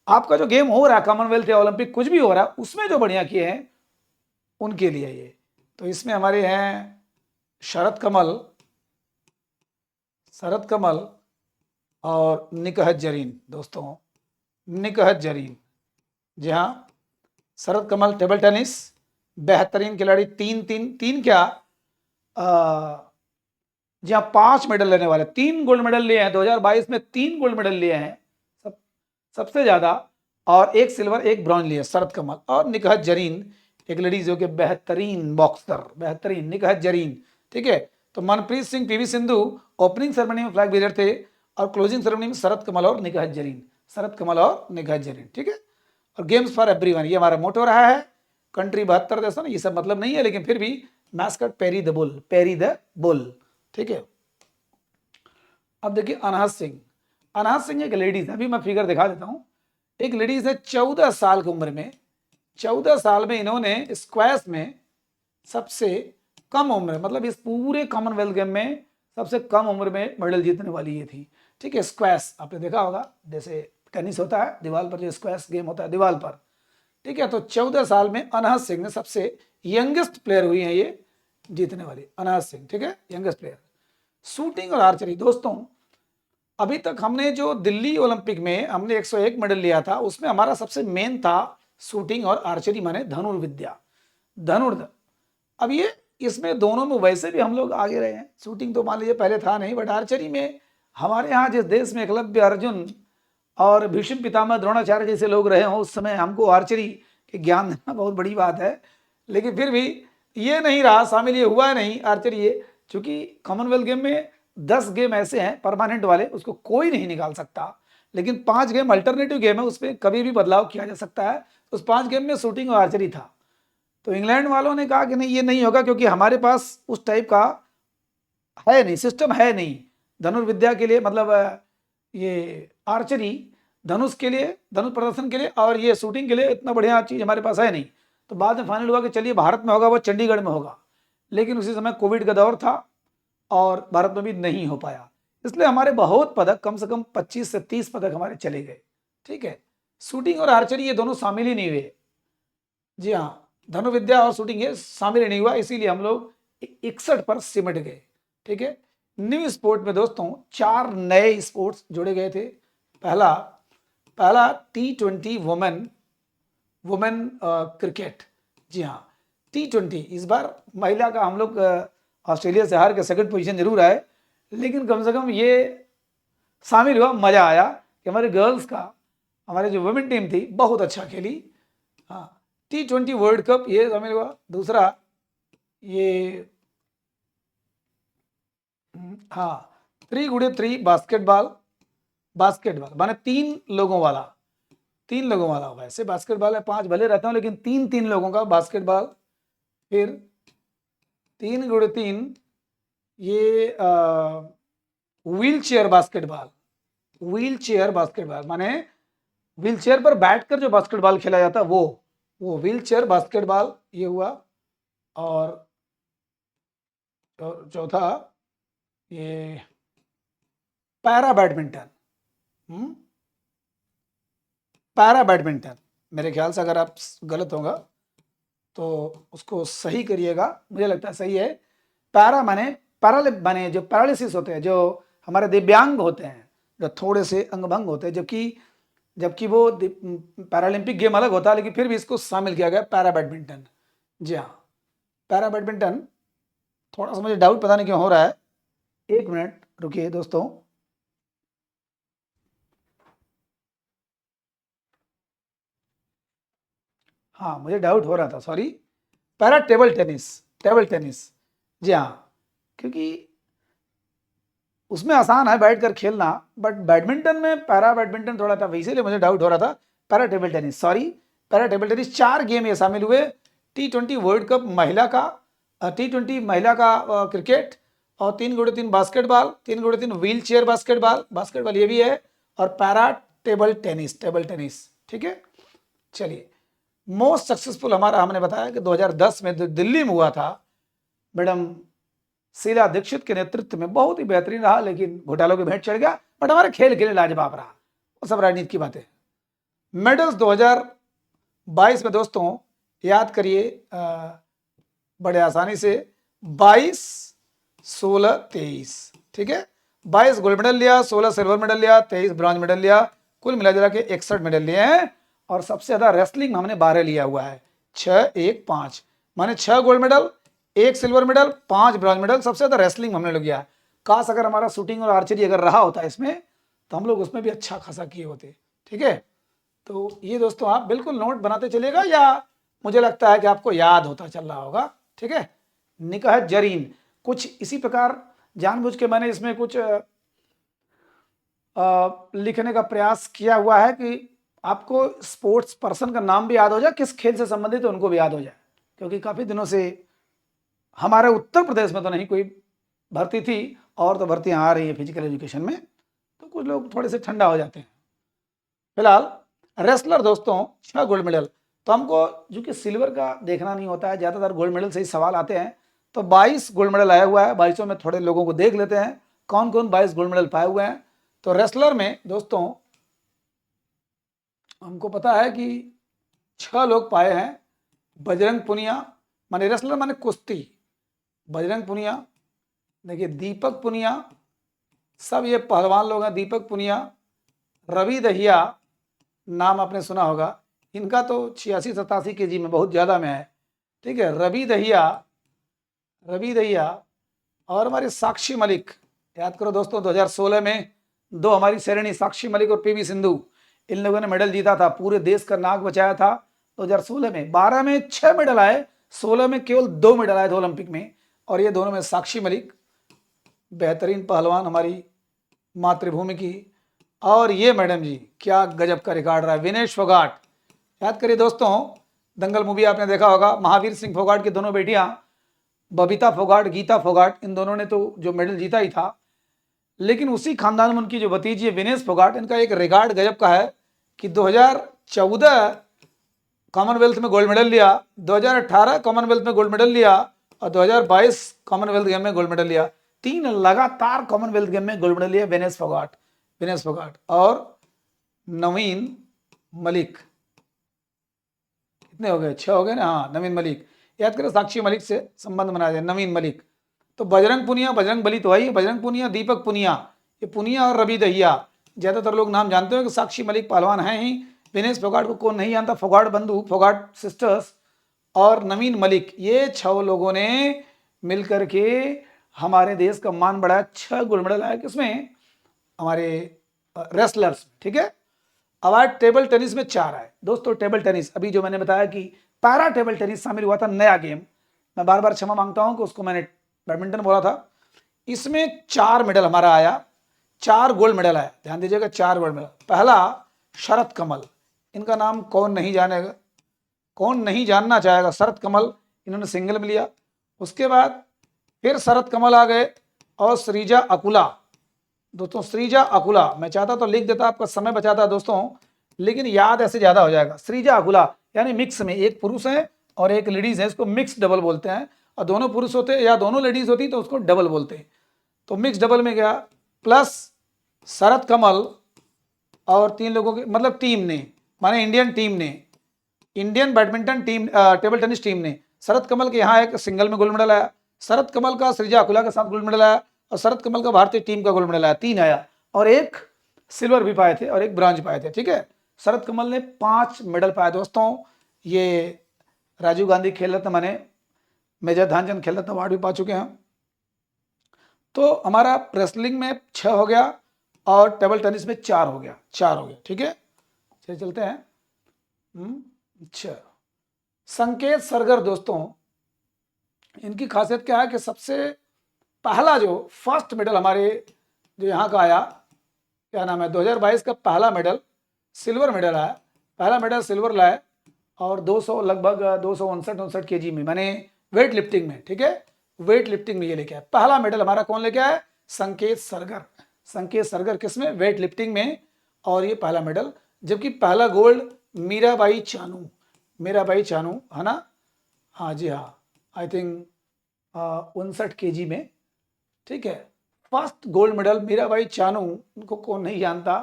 आपका जो गेम हो रहा है, कॉमनवेल्थ या ओलंपिक कुछ भी हो रहा है, उसमें जो बढ़िया किए हैं उनके लिए ये। तो इसमें हमारे हैं शरद कमल और निकहत जरीन। दोस्तों, निकहत जरीन, जी हाँ, शरद कमल टेबल टेनिस बेहतरीन खिलाड़ी, तीन क्या, जी हाँ, 5 मेडल लेने वाले, 3 गोल्ड मेडल लिए हैं 2022 में, 3 गोल्ड मेडल लिए हैं सबसे ज्यादा, और 1 सिल्वर 1 ब्रॉन्ज लिए शरद कमल। और निकहत जरीन एक लेडीज जो कि बेहतरीन बॉक्सर, बेहतरीन निकहत जरीन, ठीक है। तो Manpreet Singh PV Sindhu opening ceremony में फ्लैग बेयर थे, और क्लोजिंग सेरेमनी में शरद कमल और निकहत जरीन, ठीक है। और गेम्स फॉर एवरीवन, ये हमारा मोटो रहा है। कंट्री 72 देशों, ये सब मतलब नहीं है, लेकिन फिर भी मैस्कट पेरी द बुल, ठीक है। अब देखिए अनहद सिंह एक लेडीज है, अभी मैं फिगर दिखा देता हूं। एक लेडीज है 14 साल की उम्र में, 14 साल में इन्होंने स्क्वैश में सबसे कम उम्र, मतलब इस पूरे कॉमनवेल्थ गेम में सबसे कम उम्र में मेडल जीतने वाली ये थी, ठीक है। स्क्वैश आपने देखा होगा, जैसे टेनिस होता है दीवार पर, जो स्क्वैश गेम होता है दीवार पर, ठीक है। तो 14 साल में अनहद सिंह ने सबसे यंगेस्ट प्लेयर हुई है ये जीतने वाली, अनहद सिंह, ठीक है, यंगेस्ट प्लेयर। शूटिंग और आर्चरी, दोस्तों अभी तक हमने जो दिल्ली ओलंपिक में हमने 101 मेडल लिया था, उसमें हमारा सबसे मेन था शूटिंग और आर्चरी, माने धनुर्विद्या, धनुर्ध। अब ये इसमें दोनों में वैसे भी हम लोग आगे रहे हैं। शूटिंग तो मान लीजिए पहले था नहीं, बट आर्चरी में हमारे यहाँ जिस देश में एकलव्य, अर्जुन और भीष्म पितामह द्रोणाचार्य जैसे लोग रहे हों, उस समय हमको आर्चरी के ज्ञान देना बहुत बड़ी बात है। लेकिन फिर भी ये नहीं रहा, शामिल ये हुआ नहीं आर्चरी, ये चूंकि कॉमनवेल्थ गेम में 10 गेम ऐसे हैं परमानेंट वाले, उसको कोई नहीं निकाल सकता। लेकिन 5 गेम अल्टरनेटिव गेम है, उसमें कभी भी बदलाव किया जा सकता है। उस 5 गेम में शूटिंग और आर्चरी था। तो इंग्लैंड वालों ने कहा कि नहीं, ये नहीं होगा, क्योंकि हमारे पास उस टाइप का है नहीं, सिस्टम है नहीं धनुर्विद्या के लिए, मतलब ये आर्चरी धनुष के लिए, धनुष प्रदर्शन के लिए, और ये शूटिंग के लिए इतना बढ़िया चीज हमारे पास है नहीं। तो बाद में फाइनल हुआ कि चलिए भारत में होगा, वो चंडीगढ़ में होगा, लेकिन उसी समय कोविड का दौर था और भारत में भी नहीं हो पाया, इसलिए हमारे बहुत पदक, कम से कम 25 से 30 पदक हमारे चले गए, ठीक है। शूटिंग और आर्चरी ये दोनों शामिल ही नहीं हुए, जी हाँ, धनुर्विद्या और शूटिंग ये शामिल ही नहीं हुआ, इसीलिए हम लोग 61 पर सिमट गए, ठीक है। न्यू स्पोर्ट में दोस्तों 4 नए स्पोर्ट्स जोड़े गए थे। पहला T20 वुमेन क्रिकेट, जी हाँ, T20। इस बार महिला का हम लोग ऑस्ट्रेलिया से हार के सेकंड पोजीशन जरूर आए, लेकिन कम से कम ये शामिल हुआ, मजा आया कि हमारे गर्ल्स का, हमारे जो वुमेन टीम थी बहुत अच्छा खेली। हाँ, T20 वर्ल्ड कप ये शामिल हुआ। दूसरा ये हाँ 3x3 बास्केटबॉल माने 3 लोगों वाला, वैसे बास्केटबॉल है 5 भले रहता हूँ, लेकिन 3 लोगों का बास्केटबॉल। फिर 3x3 ये व्हील चेयर बास्केटबॉल माने व्हील चेयर पर बैठकर जो बास्केटबॉल खेला जाता है वो व्हील चेयर बास्केटबॉल ये हुआ। और चौथा ये पैरा बैडमिंटन, मेरे ख्याल से अगर आप गलत होगा तो उसको सही करिएगा, मुझे लगता है सही है। पैरा माने जो पैरालिसिस होते हैं, जो हमारे दिव्यांग होते हैं, जो थोड़े से अंग भंग होते हैं, जबकि वो पैरालंपिक गेम अलग होता है, लेकिन फिर भी इसको शामिल किया गया पैरा बैडमिंटन। जी हाँ, पैरा बैडमिंटन। थोड़ा सा मुझे डाउट पता नहीं क्यों हो रहा है, 1 मिनट रुकिए दोस्तों। हाँ, मुझे डाउट हो रहा था, sorry. Para table tennis, table tennis. जी हाँ, क्योंकि उसमें आसान है बैठ कर खेलना, बट बैडमिंटन में पैरा बैडमिंटन थोड़ा था, इसीलिए मुझे डाउट हो रहा था। Para table tennis, sorry, para table tennis. 4 game ये शामिल हुए। T20 वर्ल्ड कप महिला का, T20 महिला का क्रिकेट, और 3x3 basketball, 3x3 wheel chair basketball, basketball ये भी है, और para table tennis, table tennis. ठीक है, चलिए। मोस्ट सक्सेसफुल हमारा हमने बताया कि 2010 में दिल्ली में हुआ था, मैडम शीला दीक्षित के नेतृत्व में। बहुत ही बेहतरीन रहा, लेकिन घोटालों के भेंट चढ़ गया, बट हमारे खेल के लिए लाजवाब रहा। वो सब राजनीति की बातें। मेडल्स 2022 में दोस्तों याद करिए बड़े आसानी से, 22, 16, 23। ठीक है, 22 गोल्ड मेडल लिया, 16 सिल्वर मेडल लिया, 23 ब्रॉन्ज मेडल लिया, कुल मिला के 61 मेडल लिए हैं। और सबसे ज्यादा रेसलिंग हमने 12 लिया हुआ है, 6, 1, 5, माने 6 gold medal, 1 silver medal, 5 bronze medal. सबसे ज्यादा रेसलिंग हमने लोग किया। काश अगर हमारा शूटिंग और आर्चरी अगर रहा होता इसमें, तो हम लोग उसमें भी अच्छा खासा किए होते। ठीक है, तो ये दोस्तों आप बिल्कुल नोट बनाते चलिएगा, या मुझे लगता है कि आपको याद होता चल रहा होगा। ठीक है, निकाह जरीन, कुछ इसी प्रकार जानबूझ के मैंने इसमें कुछ लिखने का प्रयास किया हुआ है कि आपको स्पोर्ट्स पर्सन का नाम भी याद हो जाए, किस खेल से संबंधित है उनको भी याद हो जाए, क्योंकि काफ़ी दिनों से हमारे उत्तर प्रदेश में तो नहीं कोई भर्ती थी, और तो भर्तियां आ रही है फिजिकल एजुकेशन में, तो कुछ लोग थोड़े से ठंडा हो जाते हैं। फिलहाल रेसलर दोस्तों 6 गोल्ड मेडल। तो हमको जो कि सिल्वर का देखना नहीं होता है, ज़्यादातर गोल्ड मेडल से ही सवाल आते हैं। तो 22 गोल्ड मेडल आया हुआ है। 22 में थोड़े लोगों को देख लेते हैं कौन कौन 22 गोल्ड मेडल पाए हुए हैं। तो रेसलर में दोस्तों हमको पता है कि 6 लोग पाए हैं। बजरंग पुनिया, माने रेसलर माने कुश्ती, बजरंग पुनिया, देखिए दीपक पुनिया, सब ये पहलवान लोग हैं। दीपक पुनिया, रवि दहिया, नाम आपने सुना होगा, इनका तो 86-87 केजी में बहुत ज़्यादा में है। ठीक है, रवि दहिया, रवि दहिया, और हमारे साक्षी मलिक। याद करो दोस्तों, 2016 में 2 हमारी श्रेणी, साक्षी मलिक और पीवी सिंधु, इन लोगों ने मेडल जीता था, पूरे देश का नाक बचाया था 2016 में। 12 में 6 मेडल आए, 16 में केवल 2 मेडल आए थे ओलंपिक में, और ये दोनों में साक्षी मलिक, बेहतरीन पहलवान हमारी मातृभूमि की। और ये मैडम जी क्या गजब का रिकॉर्ड रहा है, विनेश फोगाट। याद करिए दोस्तों, दंगल मूवी आपने देखा होगा, महावीर सिंह फोगाट की दोनों बेटियां, बबीता फोगाट, गीता फोगाट, इन दोनों ने तो जो मेडल जीता ही था। लेकिन उसी खानदान में उनकी जो भतीजी है विनेश फोगाट, इनका एक रिकॉर्ड गजब का है कि 2014 कॉमनवेल्थ में गोल्ड मेडल लिया, 2018 कॉमनवेल्थ में गोल्ड मेडल लिया, और 2022 कॉमनवेल्थ गेम में गोल्ड मेडल लिया। 3 लगातार कॉमनवेल्थ गेम में गोल्ड मेडल लिया विनेश फोगाट, विनेश फोगाट। और नवीन मलिक, कितने हो गए, 6 हो गए ना। हाँ, नवीन मलिक, याद करें साक्षी मलिक से संबंध बनाया जाए, नवीन मलिक। तो बजरंग पुनिया, बजरंग बली तो है ही, बजरंग पुनिया, दीपक पुनिया, ये पुनिया और रवि दहिया, ज्यादातर लोग नाम जानते हो कि साक्षी मलिक पहलवान हैं ही। विनेश फोगाट को कौन नहीं जानता, फोगाट बंधु, फोगाट सिस्टर्स, और नवीन मलिक, ये 6 लोगों ने मिलकर के हमारे देश का मान बढ़ाया। 6 गोल्ड मेडल आया किसमें, हमारे रेसलर्स। ठीक है, अब टेबल टेनिस में 4 आए दोस्तों। टेबल टेनिस, अभी जो मैंने बताया कि पैरा टेबल टेनिस शामिल हुआ था, नया गेम, मैं बार बार क्षमा मांगता हूं कि उसको मैंने बैडमिंटन बोला था। इसमें 4 मेडल हमारा आया, 4 गोल्ड मेडल आया, ध्यान दीजिएगा, 4 गोल्ड मेडल। पहला शरत कमल, इनका नाम कौन नहीं जानेगा, कौन नहीं जानना चाहेगा। शरत कमल, इन्होंने सिंगल में लिया। उसके बाद फिर शरत कमल आ गए, और श्रीजा अकुला दोस्तों, श्रीजा अकुला, मैं चाहता तो लिख देता, आपका समय बचाता दोस्तों, लेकिन याद ऐसे ज्यादा हो जाएगा। श्रीजा अकुला यानी मिक्स में, एक पुरुष है और एक लेडीज है, इसको मिक्स डबल बोलते हैं। और दोनों पुरुष होते या दोनों लेडीज होती तो उसको डबल बोलते हैं, तो मिक्स डबल में गया। प्लस शरत कमल और 3 लोगों के, मतलब टीम ने, माने इंडियन टीम ने, Indian badminton team, table tennis team ने, शरत कमल के यहाँ एक सिंगल में गोल्ड मेडल आया, शरत कमल का श्रीजा अकुला के साथ गोल्ड मेडल आया, और शरत कमल का भारतीय टीम का गोल्ड मेडल आया, 3 आया। और एक सिल्वर भी पाए थे और एक ब्रॉन्ज पाए थे, ठीक है। शरद कमल ने 5 मेडल पाए दोस्तों। ये राजीव गांधी खेल रत्न माने मेजर ध्यानचंद खेल रत्न अवार्ड भी पा चुके हैं। तो हमारा रेसलिंग में 6 हो गया और टेबल टेनिस में 4 हो गया, 4 हो गया, ठीक है। चलते हैं। अच्छा, संकेत सरगर दोस्तों, इनकी खासियत क्या है कि सबसे पहला जो फर्स्ट मेडल हमारे जो यहाँ का आया, क्या नाम है, 2022 का पहला मेडल सिल्वर मेडल आया, पहला मेडल सिल्वर लाया और 200 लगभग 259 केजी में, माने वेट लिफ्टिंग में, ठीक है, वेट लिफ्टिंग में ये लेके आया पहला मेडल हमारा। कौन लेके आया? संकेत सरगर। संकेत सरगर किसमें? वेट लिफ्टिंग में, और ये पहला मेडल। जबकि पहला गोल्ड मीराबाई चानू, मीराबाई चानू है ना, हाँ जी हाँ, आई थिंक 59 केजी में, ठीक है। First gold medal Mirabai Chanu, उनको कौन नहीं जानता,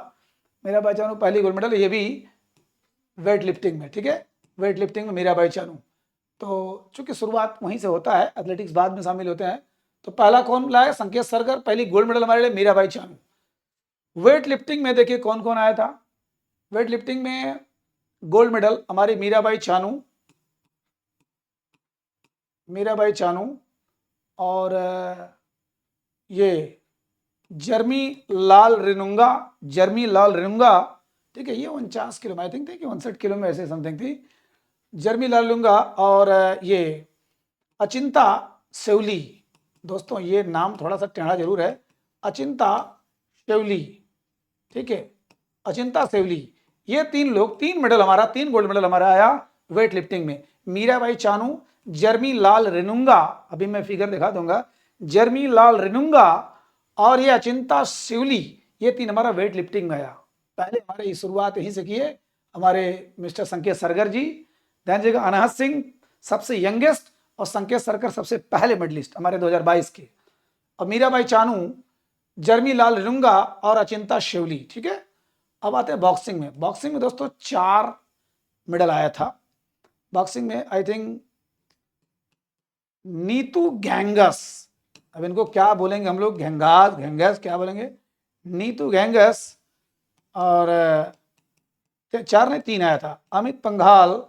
मीराबाई चानू पहली गोल्ड मेडल, ये भी वेट लिफ्टिंग में, ठीक है, वेट लिफ्टिंग में मीराबाई चानू। तो चूंकि शुरुआत वहीं से होता है, एथलेटिक्स बाद में शामिल होते हैं, तो पहला कौन लाया? संकेत सरगर। पहली गोल्ड मेडल हमारे लिए मीराबाई चानू। वेट लिफ्टिंग में देखिए कौन कौन आया था। वेट लिफ्टिंग में गोल्ड मेडल हमारी मीराबाई चानू, मीराबाई चानू, और ये जर्मी लाल रेनुंगा, जर्मी लाल रेनुंगा, ठीक है, ये 49 किलो में आई थिंक थी कि 59 किलो में ऐसे समथिंग थी, जर्मी लाल रेनुंगा। और ये अचिंता सेवली, दोस्तों ये नाम थोड़ा सा टेढ़ा जरूर है, अचिंता सेवली, ठीक है, अचिंता सेवली। ये 3 लोग, 3 मेडल हमारा, 3 गोल्ड मेडल हमारा आया वेट लिफ्टिंग में। मीराबाई चानू, जर्मी लाल रेनुंगा, अभी मैं फिगर दिखा दूंगा, जर्मी लाल रेनुंगा और ये अचिंता सेवली, ये 3 हमारा वेट लिफ्टिंग में आया। पहले हमारे शुरुआत यहीं से किए हमारे मिस्टर संकेत सरगर जी, ध्यान दीजिएगा, अनहद सिंह सबसे यंगेस्ट और संकेत सरगर सबसे पहले मेडलिस्ट हमारे 2022 के, और मीराबाई चानू, जर्मी लाल रेनुंगा और अचिंता शेवली, ठीक है। अब आते हैं बॉक्सिंग में। बॉक्सिंग में दोस्तों 4 मेडल आया था बॉक्सिंग में, आई थिंक नीतू गैंगस, अब इनको क्या बोलेंगे हम लोग, घेंगास घेंगस क्या बोलेंगे, नीतू गैंगस, और 4 नहीं 3 आया था, अमित पंघाल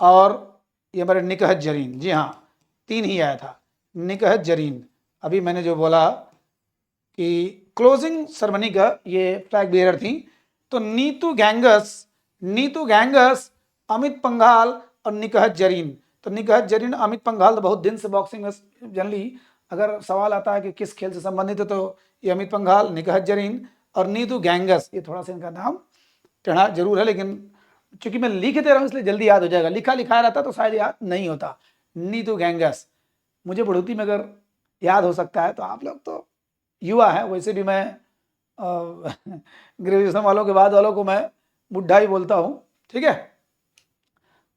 और ये हमारे निकहत जरीन, जी हाँ 3 ही आया था, निकहत जरीन। अभी मैंने जो बोला कि क्लोजिंग सेरेमनी का ये फ्लैग बेयरर थी, तो नीतू गैंगस, नीतू गैंगस, अमित पंघाल और निकहत जरीन। तो निकहत जरीन, अमित पंघाल तो बहुत दिन से बॉक्सिंग में, जनरली अगर सवाल आता है कि किस खेल से संबंधित है तो ये अमित पंघाल, निकहत जरीन और नीतू गैंगस, ये थोड़ा सा इनका नाम टेढ़ा जरूर है, लेकिन चूंकि मैं लिख दे रहा हूँ इसलिए जल्दी याद हो जाएगा, लिखा लिखाया रहता तो शायद याद नहीं होता। नीतू गैंगस मुझे बढ़ोती में अगर याद हो सकता है, तो आप लोग तो युवा है, वैसे भी मैं ग्रेजुएशन वालों के बाद वालों को मैं बुढ़ा ही बोलता हूँ, ठीक है।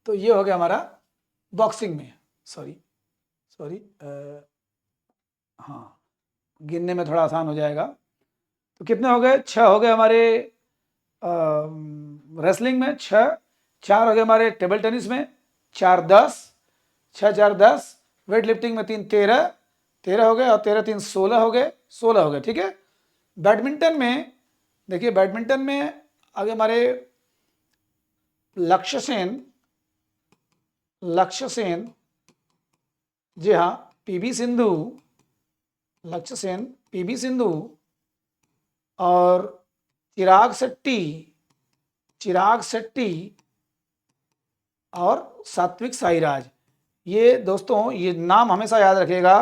तो ये हो गया हमारा बॉक्सिंग में, सॉरी हाँ, गिनने में थोड़ा आसान हो जाएगा। तो कितने हो गए? 6 हो गए हमारे रेसलिंग में, 6, 4 हो गए हमारे टेबल टेनिस में, 4 10, 6 4 10, वेट लिफ्टिंग में 3 13, 13 हो गए, और 13 3 16 हो गए, 16 हो गए, ठीक है। बैडमिंटन में देखिए, बैडमिंटन में आगे हमारे लक्ष्य सेन, लक्ष्य सेन, जी हाँ, पीवी सिंधु, लक्ष्य सेन, पीवी सिंधु और चिराग शेट्टी, चिराग शेट्टी और सात्विक साईराज। ये दोस्तों ये नाम हमेशा याद रखिएगा,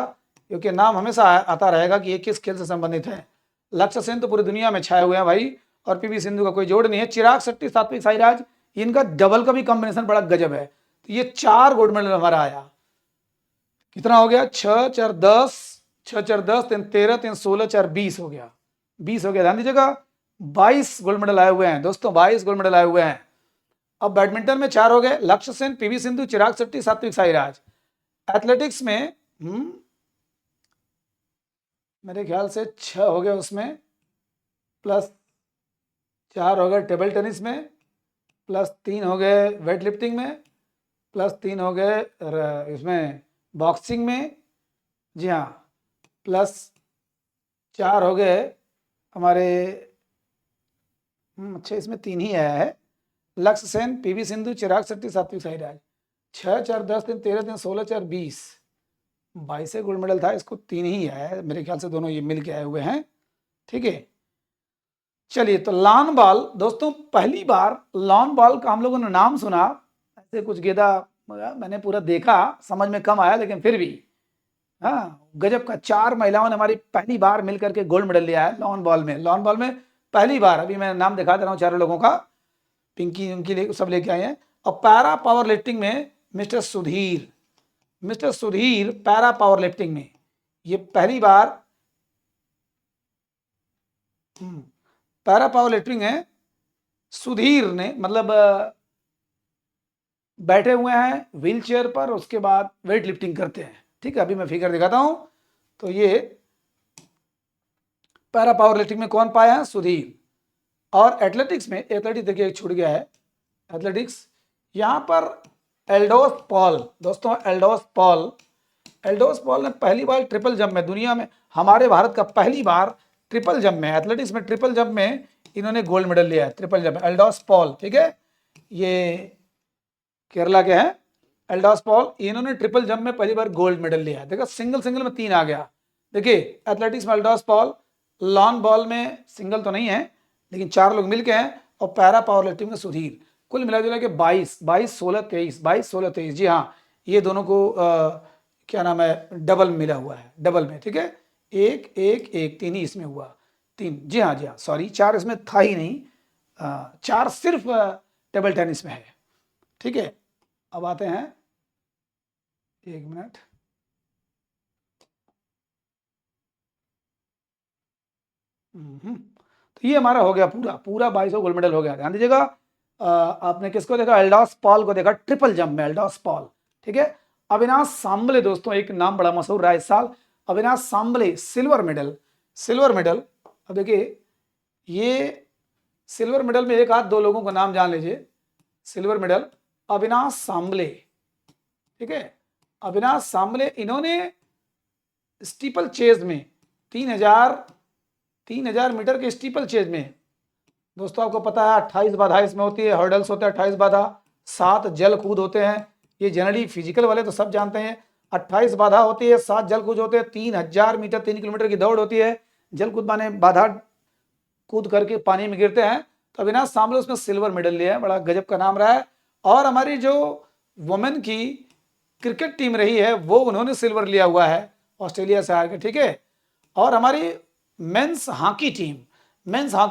क्योंकि नाम हमेशा आता रहेगा कि ये किस खेल से संबंधित है। लक्ष्य सेन तो पूरी दुनिया में छाए हुए हैं भाई, और पीवी सिंधु का कोई जोड़ नहीं है। चिराग शेट्टी, सात्विक साईराज, इनका डबल का भी कॉम्बिनेशन बड़ा गजब है। तो ये 4 गोल्ड मेडल हमारा आया। कितना हो गया? 6 4 10, 6 4 10, 3 13, 3 16, 4 20 हो गया, 20 हो गया। ध्यान दीजिएगा 22 गोल्ड मेडल आए हुए हैं दोस्तों, 22 गोल्ड मेडल आए हुए हैं। अब बैडमिंटन में 4 हो गए, लक्ष्य सेन, पीवी सिंधु, चिराग शेट्टी, सात्विक साईराज। एथलेटिक्स में मेरे ख्याल से 6 हो गए उसमें, प्लस 4 हो गए टेबल टेनिस में, प्लस 3 हो गए वेट लिफ्टिंग में, प्लस 3 हो गए इसमें बॉक्सिंग में, जी हाँ, प्लस 4 हो गए हमारे अच्छा इसमें 3 ही आया है, लक्ष्य सेन, पीवी सिंधु, चिराग शेट्टी, सात्विक साईराज। 6, 4, 10 दिन, 13 दिन, 16, 4, 20, 22 गोल्ड मेडल था, इसको 3 ही आया है मेरे ख्याल से, दोनों ये मिल के आए हुए हैं। ठीक है, चलिए तो लॉन बॉल दोस्तों, पहली बार लॉन बॉल का हम लोगों ने नाम सुना, ऐसे कुछ गेंदा मैंने पूरा देखा, समझ में कम आया, लेकिन फिर भी हाँ गजब का, 4 महिलाओं ने हमारी पहली बार मिलकर के गोल्ड मेडल लिया है लॉन बॉल में। लॉन बॉल में पहली बार, अभी मैं नाम दिखा दे रहा हूँ चारों लोगों का, पिंकी उनकी सब लेके आए हैं। और पैरा पावर लिफ्टिंग में mister Sudhir para power lifting में ये पहली बार पैरा पावर लिफ्टिंग में सुधीर ने, मतलब बैठे हुए हैं व्हील चेयर पर, उसके बाद वेट लिफ्टिंग करते हैं। ठीक है, अभी मैं फिगर दिखाता हूं। तो ये पैरा पावर लिफ्टिंग में कौन पाया है? सुधीर। और एथलेटिक्स में, एथलेटिक्स देखिए छूट गया है, एथलेटिक्स यहां पर एल्डोस पॉल, दोस्तों एल्डोस पॉल ने पहली बार ट्रिपल जंप में, दुनिया में हमारे भारत का पहली बार ट्रिपल जंप में, एथलेटिक्स में ट्रिपल जंप में इन्होंने गोल्ड मेडल लिया है, ट्रिपल जंप, एल्डोस पॉल। ठीक है, ये केरला के हैं एल्डोस पॉल, इन्होंने ट्रिपल जंप में पहली बार गोल्ड मेडल लिया है। देखो सिंगल में 3 आ गया। देखिए एथलेटिक्स में एल्डोस पॉल, लॉन बॉल में सिंगल तो नहीं है लेकिन 4 लोग मिलके हैं, और पैरा पावर लिफ्टिंग में सुधीर। कुल मिला जुला के 22, 16, 23, जी हाँ, ये दोनों को क्या नाम है, डबल मिला हुआ है, डबल में। ठीक है, 1, 1, 1, 3 ही इसमें हुआ, 3, जी हाँ, सॉरी 4 इसमें था ही नहीं, 4 सिर्फ टेबल टेनिस में है। ठीक है, अब आते हैं, 1 मिनट, तो ये हमारा हो गया पूरा 22 गोल्ड मेडल हो गया। ध्यान दीजिएगा, आपने किसको देखा? एल्डोस पॉल को देखा ट्रिपल जंप में, एल्डोस पॉल। ठीक है, अविनाश सांबले दोस्तों, एक नाम बड़ा मशहूर रहा इस साल, अविनाश सांबले, सिल्वर मेडल। अब देखिए ये सिल्वर मेडल में 1 आध 2 लोगों का नाम जान लीजिए। Silver medal Avinash Sable. ठीक है, अविनाश सांबले, इन्होंने स्टीपल चेज में 3000 मीटर के स्टीपल चेज में, दोस्तों आपको पता है 28 बाधा इसमें होती है, हर्डल्स होता है 28 बाधा, 7 जल कूद होते हैं, ये जनरली फिजिकल वाले तो सब जानते हैं। 28 बाधा होती है, 7 जल कूद होते हैं, 3000 मीटर 3 किलोमीटर की दौड़ होती है, जल कूद माने बाधा कूद करके पानी में गिरते हैं। तो अविनाश सांबले उसमें सिल्वर मेडल लिया है, बड़ा गजब का नाम रहा है। और हमारी जो वुमेन की क्रिकेट टीम रही है वो उन्होंने सिल्वर लिया हुआ है, ऑस्ट्रेलिया से हार के। ठीक है, और हमारी मेंस हॉकी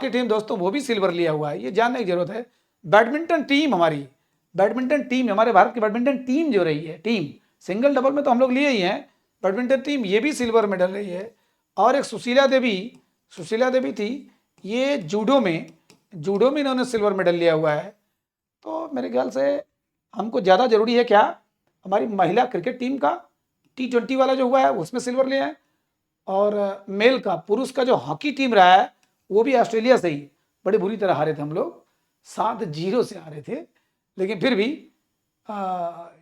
टीम दोस्तों वो भी सिल्वर लिया हुआ है, ये जानने की जरूरत है। बैडमिंटन टीम, हमारे भारत की बैडमिंटन टीम जो रही है, टीम सिंगल डबल में तो हम लोग लिए ही हैं, बैडमिंटन टीम ये भी सिल्वर मेडल रही है। और एक सुशीला देवी थी, ये जूडो में इन्होंने सिल्वर मेडल लिया हुआ है। तो मेरे ख्याल से हमको ज़्यादा जरूरी है क्या, हमारी महिला क्रिकेट टीम का T20 वाला जो हुआ है उसमें सिल्वर लिया है, और मेल का, पुरुष का जो हॉकी टीम रहा है वो भी ऑस्ट्रेलिया से ही बड़ी बुरी तरह हारे थे हम लोग, 7-0 से हारे थे, लेकिन फिर भी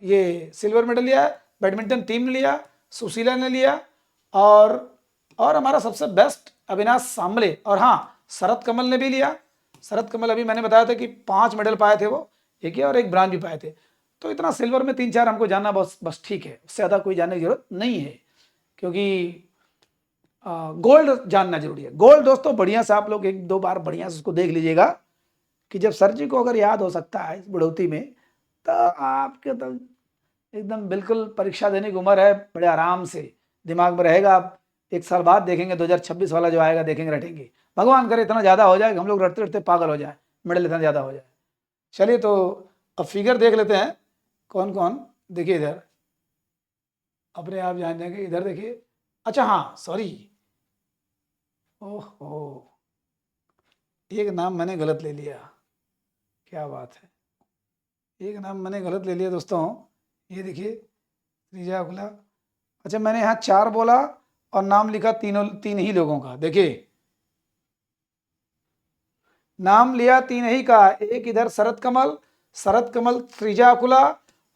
ये सिल्वर मेडल लिया है। बैडमिंटन टीम ने लिया, सुशीला ने लिया, और हमारा सबसे बेस्ट अविनाश सांबले, और हाँ शरत कमल ने भी लिया। शरत कमल अभी मैंने बताया था कि 5 मेडल पाए थे वो, एक और एक ब्रांज भी पाए थे। तो इतना सिल्वर में 3-4 हमको जानना बस ठीक है, उससे ज़्यादा कोई जानने की जरूरत नहीं है, क्योंकि गोल्ड जानना जरूरी है। गोल्ड दोस्तों बढ़िया से आप लोग 1-2 बार बढ़िया से उसको देख लीजिएगा, कि जब सर जी को अगर याद हो सकता है इस बुढ़ौती में, तो आपके तो एकदम बिल्कुल परीक्षा देने की उम्र है, बड़े आराम से दिमाग में रहेगा। आप 1 साल बाद देखेंगे, 2026 वाला जो आएगा देखेंगे, रटेंगे। भगवान करे इतना ज़्यादा हो जाए कि हम लोग रटते रटते पागल हो जाए, मेडल इतना ज़्यादा हो जाए। चलिए तो अब फिगर देख लेते हैं कौन कौन। देखिए इधर, अपने आप जान जाएंगे, इधर देखिए। अच्छा हाँ सॉरी, ओहो एक नाम मैंने गलत ले लिया, क्या बात है, एक नाम मैंने गलत ले लिया दोस्तों। ये देखिए श्रीजा खुला, अच्छा मैंने यहाँ 4 बोला और नाम लिखा 3 ही लोगों का। देखिए नाम लिया 3 ही का, एक इधर शरत कमल, श्रीजा अकुला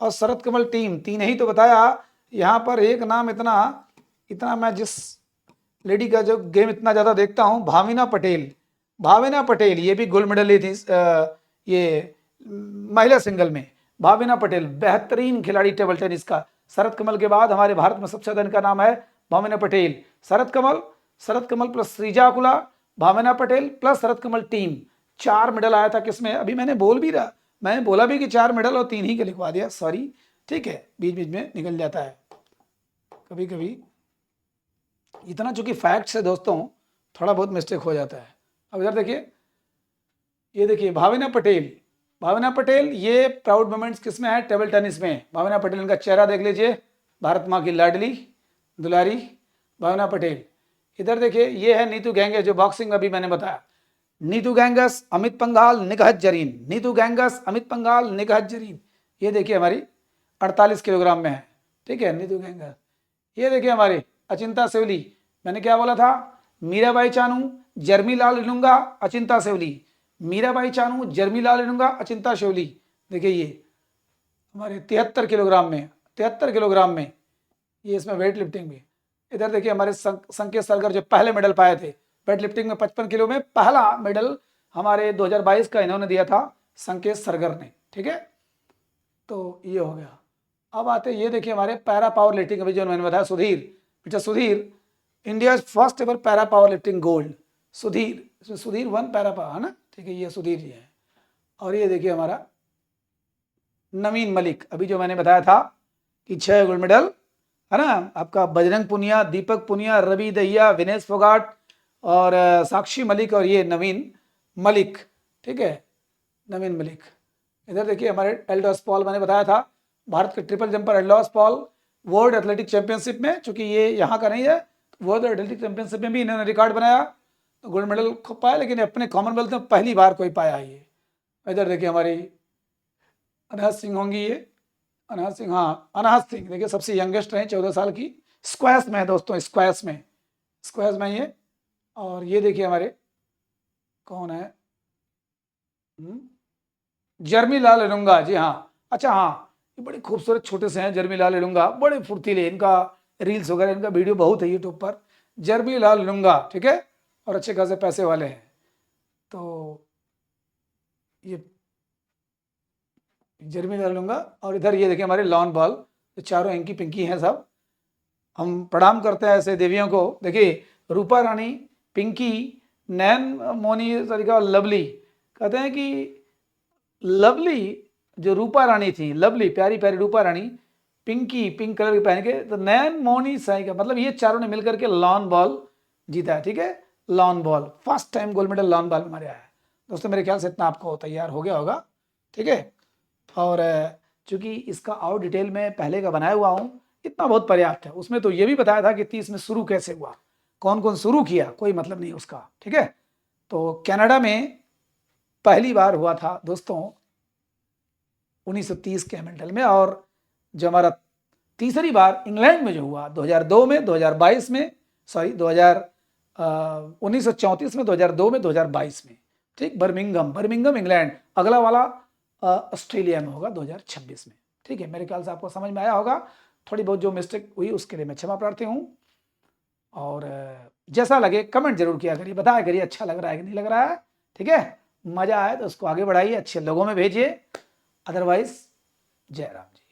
और शरत कमल टीम, 3 ही तो बताया। यहाँ पर एक नाम इतना मैं जिस लेडी का जो गेम इतना ज़्यादा देखता हूँ, भाविना पटेल, भाविना पटेल ये भी गोल्ड मेडल ली थी ये महिला सिंगल में। भाविना पटेल बेहतरीन खिलाड़ी टेबल टेनिस का। शरद कमल के बाद हमारे भारत में सबसे ज्यादा इनका नाम है भाविना पटेल। शरद कमल प्लस श्रीजा कुला, भाविना पटेल प्लस शरद कमल टीम, 4 मेडल आया था किसमें। अभी मैंने बोला भी कि 4 मेडल और 3 ही के लिखवा दिया, सॉरी, ठीक है, बीच बीच में निकल जाता है कभी कभी, इतना चूंकि फैक्ट्स है दोस्तों थोड़ा बहुत मिस्टेक हो जाता है। अब इधर देखिए, ये देखिए भाविना पटेल ये प्राउड मोमेंट्स किसमें है, टेबल टेनिस में। भाविना पटेल, इनका चेहरा देख लीजिए, भारत माँ की लाडली दुलारी भाविना पटेल। इधर देखिए, ये है नीतू गैंगस जो बॉक्सिंग अभी मैंने बताया। नीतू गैंगस, अमित पंघाल, निकहत जरीन। नीतू गैंगस, अमित पंघाल, निकहत जरीन। ये देखिए हमारी 48 किलोग्राम में है, ठीक है, नीतू गैंगस। ये देखिए हमारे अचिंता सेवली, मैंने क्या बोला था, मीराबाई चानू, जर्मीलाल रिनुंगा, अचिंता सेवली। मीराबाई चानू, जर्मीलाल रिनुंगा, अचिंता सेवली। देखिए ये हमारे 73 किलोग्राम में ये इसमें वेट लिफ्टिंग भी। इधर देखिए हमारे संकेत सरगर जो पहले मेडल पाए थे वेट लिफ्टिंग में, 55 किलो में पहला मेडल हमारे 2022 का इन्होंने दिया था, संकेत सरगर ने, ठीक है। तो ये हो गया। अब आते ये देखिए हमारे पैरा पावर लिफ्टिंग, अभी जो मैंने बताया Sudhir, India first ever para power lifting gold. Sudhir 1 para power है ना, ठीक है, ये सुधीर जी है। और ये देखिए हमारा नवीन मलिक, अभी जो मैंने बताया था कि 6 गोल्ड मेडल है ना, आपका बजरंग पुनिया, दीपक पुनिया, रवि दहिया, विनेश फोगाट और साक्षी मलिक और ये नवीन मलिक, ठीक है, नवीन मलिक। इधर देखिए हमारे एल्डोस पॉल, मैंने बताया था भारत के triple jumper Eldhose Paul world athletic championship में, चूंकि ये यहाँ का नहीं है, वर्ल्ड एथलेटिक चैंपियनशिप में भी इन्होंने रिकॉर्ड बनाया, तो गोल्ड मेडल पाया, लेकिन अपने कॉमनवेल्थ में पहली बार कोई पाया है ये। इधर देखिए हमारी अनाहत सिंह होंगी, ये अनाहत सिंह देखिए सबसे यंगेस्ट हैं, 14 साल की। स्क्वैश में है दोस्तों, स्क्वैश में ये। और ये देखिए हमारे कौन है, जर्मीलाल रिनुंगा, जी हाँ, अच्छा हाँ, ये बड़े खूबसूरत छोटे से हैं जर्मीलाल रिनुंगा, बड़े फुर्तीले, इनका रील्स वगैरह, इनका वीडियो बहुत है यूट्यूब पर, जर्मीलाल रिनुंगा, ठीक है, और अच्छे खासे पैसे वाले हैं। तो ये जर्मीलाल रिनुंगा। और इधर ये देखिए हमारे लॉन बॉल, तो चारों इंकी पिंकी हैं सब। हम प्रणाम करते हैं ऐसे देवियों को। देखिए रूपा रानी, पिंकी, नैन मोनी तरीका और लवली। कहते हैं कि लवली जो रूपा रानी थी, लवली प्यारी प्यारी रूपा रानी, पिंकी पिंक कलर की पहन के, तो नैन मोनी साई का मतलब ये चारों ने मिलकर के लॉन बॉल जीता है, ठीक है, lawn ball first time gold medal lawn ball में हमारे आया है दोस्तों। मेरे ख्याल से इतना आपको तैयार हो गया होगा, ठीक है। और चूंकि इसका और डिटेल में पहले का बनाया हुआ हूँ, इतना बहुत पर्याप्त है। उसमें तो ये भी बताया था कि 30 में शुरू कैसे हुआ, कौन कौन शुरू किया, कोई मतलब नहीं उसका, ठीक है। तो कनाडा में पहली बार हुआ था दोस्तों 1930 के हैमिल्टन में, और जो हमारा तीसरी बार इंग्लैंड में जो हुआ 2002 में, 2022 में, सॉरी 1934 में, 2002 में, 2022 में, ठीक, बर्मिंघम इंग्लैंड। अगला वाला ऑस्ट्रेलिया में होगा 2026 में, ठीक है। मेरे ख्याल से आपको समझ में आया होगा। थोड़ी बहुत जो मिस्टेक हुई उसके लिए मैं क्षमा प्रार्थी हूँ। और जैसा लगे कमेंट जरूर किया करिए, बताया करिए अच्छा लग रहा है कि नहीं लग रहा है, ठीक है। मजा आए तो उसको आगे बढ़ाइए, अच्छे लोगों में भेजिए। अदरवाइज जय राम जी।